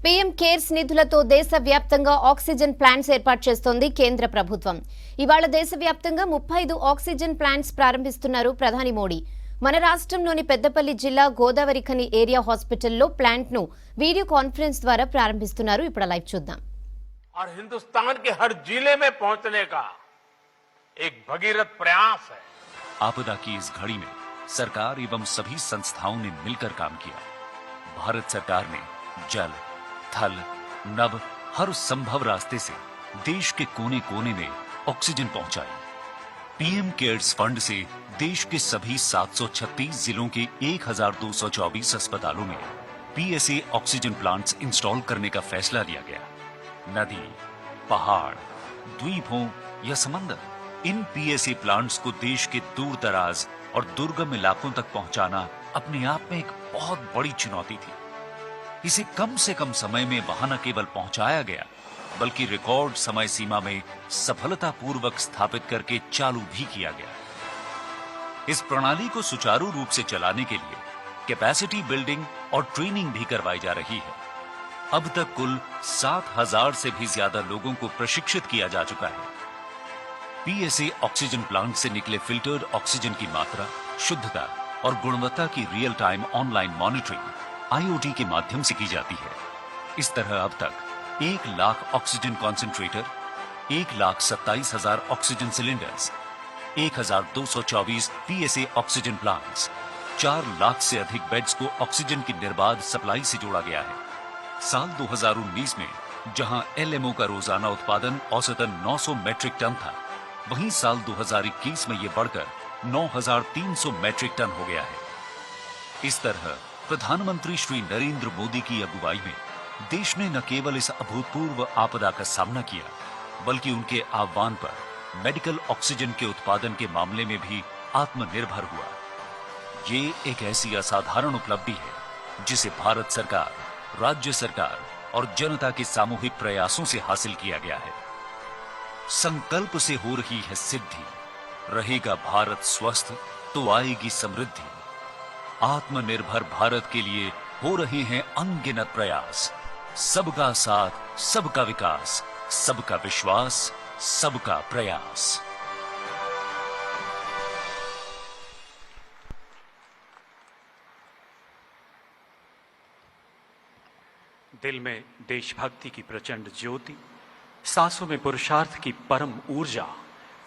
PM cares నిధులతో దేశవ్యాప్తంగా oxygen plants ఏర్పాటు చేస్తోంది కేంద్ర ప్రభుత్వం. ఇవాళ దేశవ్యాప్తంగా 35 ఆక్సిజన్ ప్లాంట్స్ ప్రారంభిస్తున్నారు ప్రధాని మోడీ. మన రాష్ట్రంలోని పెద్దపల్లి జిల్లా గోదావరిఖని ఏరియా హాస్పిటల్లో ప్లాంట్ ను వీడియో కాన్ఫరెన్స్ ద్వారా ప్రారంభిస్తున్నారు. ఇప్పుడు లైవ్ చూద్దాం. और हिंदुस्तान के हर जिले में पहुंचने का एक भगीरथ प्रयास है. आपदा की इस घड़ी में सरकार एवं सभी संस्थाओं ने मिलकर काम किया. भारत सरकार ने जल, थल, नभ हर संभव रास्ते से देश के कोने कोने में ऑक्सीजन पहुंचाई. पीएम केयर्स फंड से देश के सभी 736 जिलों के 1224 अस्पतालों में पीएसए ऑक्सीजन प्लांट्स इंस्टॉल करने का फैसला लिया गया. नदी, पहाड़, द्वीप हो या समंदर, इन पीएसए प्लांट्स को देश के दूर दराज और दुर्गम इलाकों तक पहुंचाना अपने आप में एक बहुत बड़ी चुनौती थी. इसे कम से कम समय में वहां न केवल पहुंचाया गया बल्कि रिकॉर्ड समय सीमा में सफलतापूर्वक स्थापित करके चालू भी किया गया. इस प्रणाली को सुचारू रूप से चलाने के लिए कैपेसिटी बिल्डिंग और ट्रेनिंग भी करवाई जा रही है. अब तक कुल 7,000 से भी ज्यादा लोगों को प्रशिक्षित किया जा चुका है. पीएसए ऑक्सीजन प्लांट से निकले फिल्टर्ड ऑक्सीजन की मात्रा, शुद्धता और गुणवत्ता की real time online monitoring IoT के माध्यम से की जाती है. इस तरह अब तक 1 lakh oxygen concentrator, 1,27,000 oxygen cylinders, 1,224 PSA oxygen plants, 4 lakh से अधिक बेड्स को ऑक्सीजन की निर्बाध सप्लाई से जोड़ा गया है. साल 2019 में जहां एलएमओ का रोजाना उत्पादन औसतन 900 मैट्रिक टन था, वहीं साल 2021 में यह बढ़कर 9,300 मैट्रिक टन हो गया है. इस तरह प्रधानमंत्री श्री नरेंद्र मोदी की अगुवाई में देश ने न केवल इस अभूतपूर्व आपदा का सामना किया बल्कि उनके आह्वान पर मेडिकल ऑक्सीजन के उत्पादन के मामले में भी आत्मनिर्भर हुआ. ये एक ऐसी असाधारण उपलब्धि है जिसे भारत सरकार, राज्य सरकार और जनता के सामूहिक प्रयासों से हासिल किया गया है. संकल्प से हो रही है सिद्धि, रहेगा भारत स्वस्थ तो आएगी समृद्धि. आत्मनिर्भर भारत के लिए हो रहे हैं अनगिनत प्रयास. सबका साथ, सबका विकास, सबका विश्वास, सबका प्रयास. दिल में देशभक्ति की प्रचंड ज्योति, सांसों में पुरुषार्थ की परम ऊर्जा,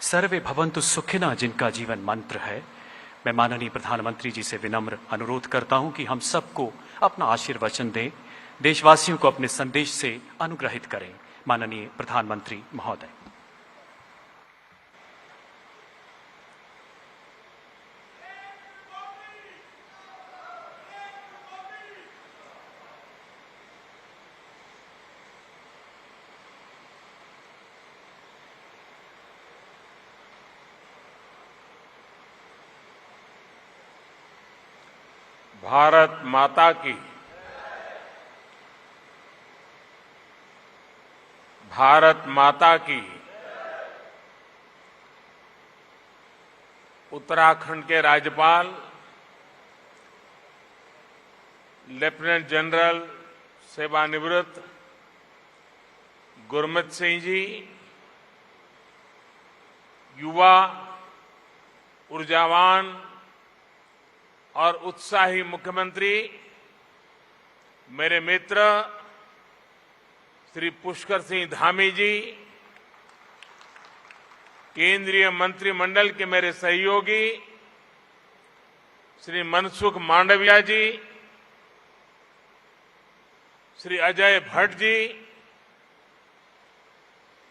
सर्वे भवन्तु सुखिनः जिनका जीवन मंत्र है. मैं माननीय प्रधानमंत्री जी से विनम्र अनुरोध करता हूं कि हम सबको अपना आशीर्वचन दें, देशवासियों को अपने संदेश से अनुग्रहित करें. माननीय प्रधानमंत्री महोदय. भारत माता की, भारत माता की. उत्तराखंड के राज्यपाल लेफ्टिनेंट जनरल सेवानिवृत्त गुरमीत सिंह जी, युवा, ऊर्जावान और उत्साही मुख्यमंत्री मेरे मित्र श्री पुष्कर सिंह धामी जी, केंद्रीय मंत्रिमंडल के मेरे सहयोगी श्री मनसुख मांडविया जी, श्री अजय भट्ट जी,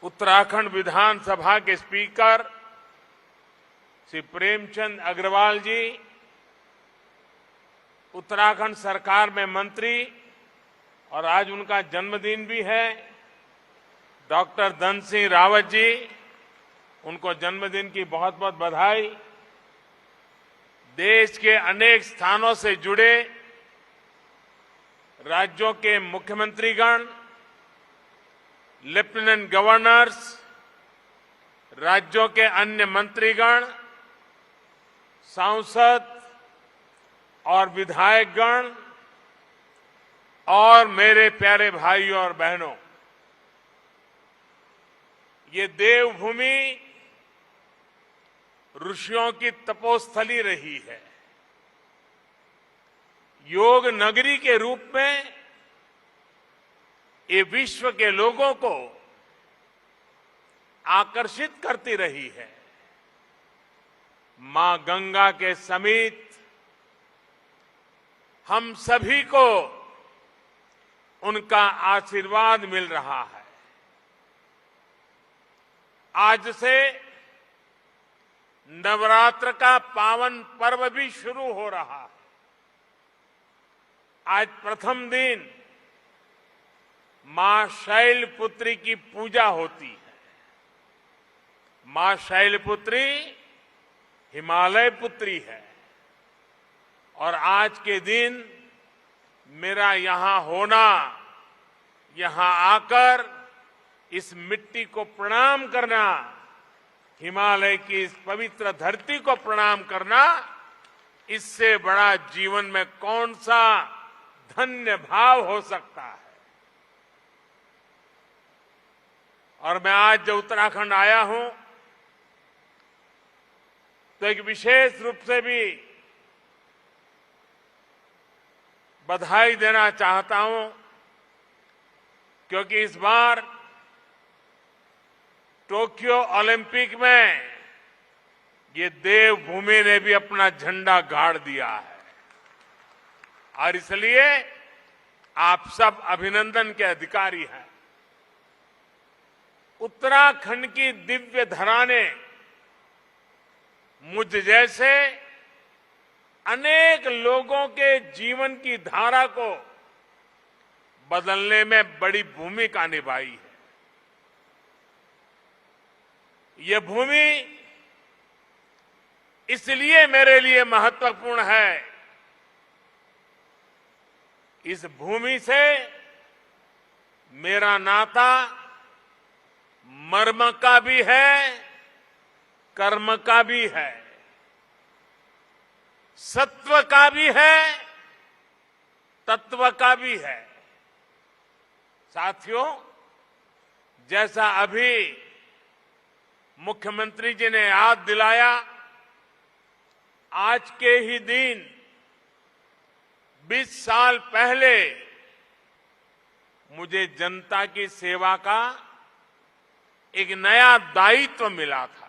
उत्तराखंड विधानसभा के स्पीकर श्री प्रेमचंद अग्रवाल जी, उत्तराखंड सरकार में मंत्री और आज उनका जन्मदिन भी है डॉक्टर धन सिंह रावत जी, उनको जन्मदिन की बहुत बहुत बधाई. देश के अनेक स्थानों से जुड़े राज्यों के मुख्यमंत्रीगण, लेफ्टिनेंट गवर्नर्स, राज्यों के अन्य मंत्रीगण, सांसद और विधायकगण, और मेरे प्यारे भाइयों और बहनों, ये देवभूमि ऋषियों की तपोस्थली रही है। योग नगरी के रूप में ये विश्व के लोगों को आकर्षित करती रही है। मां गंगा के समीप हम सभी को उनका आशीर्वाद मिल रहा है। आज से नवरात्र का पावन पर्व भी शुरू हो रहा है। आज प्रथम दिन मां शैलपुत्री की पूजा होती है। मां शैलपुत्री हिमालय पुत्री है और आज के दिन मेरा यहां होना, यहां आकर इस मिट्टी को प्रणाम करना, हिमालय की इस पवित्र धरती को प्रणाम करना, इससे बड़ा जीवन में कौन सा धन्य भाव हो सकता है। और मैं आज जो उत्तराखंड आया हूं तो एक विशेष रूप से भी बधाई देना चाहता हूं, क्योंकि इस बार टोक्यो ओलंपिक में ये देवभूमि ने भी अपना झंडा गाड़ दिया है और इसलिए आप सब अभिनंदन के अधिकारी हैं। उत्तराखंड की दिव्य धरा ने मुझ जैसे अनेक लोगों के जीवन की धारा को बदलने में बड़ी भूमिका निभाई है। यह भूमि इसलिए मेरे लिए महत्वपूर्ण है, इस भूमि से मेरा नाता मर्म का भी है, कर्म का भी है, सत्व का भी है, तत्व का भी है। साथियों, जैसा अभी मुख्यमंत्री जी ने याद दिलाया, आज के ही दिन 20 साल पहले मुझे जनता की सेवा का एक नया दायित्व मिला था।